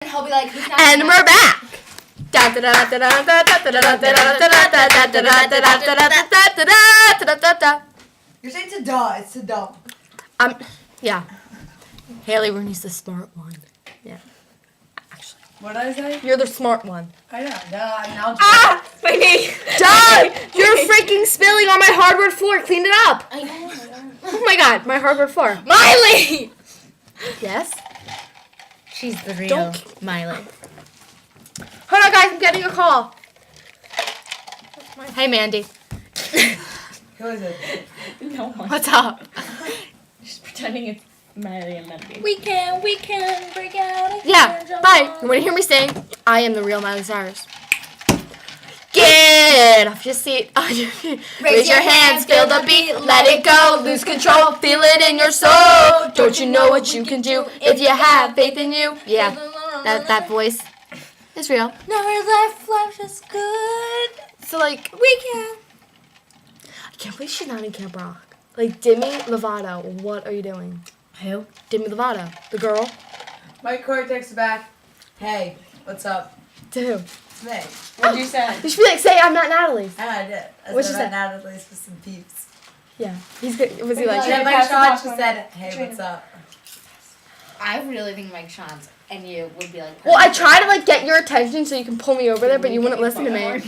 And he'll be like, who's not And we're back. You're saying to duh. It's to duh. Yeah. Haley Rooney's the smart one. Yeah. Actually. What did I say? You're the smart one. I know. Now My knee. Duh! You're freaking spilling on my hardwood floor. Clean it up. I know. Oh my god, my hardwood floor. Miley! Yes? She's the real Miley. Hold on, guys. I'm getting a call. Hey, Mandy. Who is it? No one. What's up? Just pretending it's Miley and Mandy. We can break out. Yeah, bye. You want to hear me sing? I am the real Miley Cyrus. Get off your seat. Raise your hands, feel the beat, let it go, lose control, feel it in your soul. Don't you know what you can do if you have faith in you? Yeah, that voice is real. Never life is good. So like, We can. I can't believe she's not in Camp Rock. Like, Demi Lovato, what are you doing? Who? Demi Lovato, the girl. Mike Corey texts back. Hey, what's up? To who? It's me. What'd you say? You should be like, say I'm not Natalie. I did. I What'd said she I'm say? Natalie's with some peeps. Yeah, he's good. Was he like? And then Mike Shaw just said, hey, what's up? I really think Mike Sean's and you would be like. Well, I tried to like get your attention so you can pull me over there, but you wouldn't listen to me.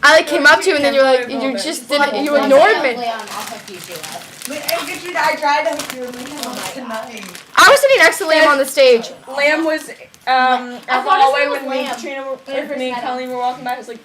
I like came up to you and then you're like, you just didn't, you ignored me. Leon, I'll hook you two up. I tried to hook you with tonight. I was sitting next to Liam on the stage. Liam was I at the thought his hallway name was when me, Lamb. Trina, me and Colleen were walking by. I was like,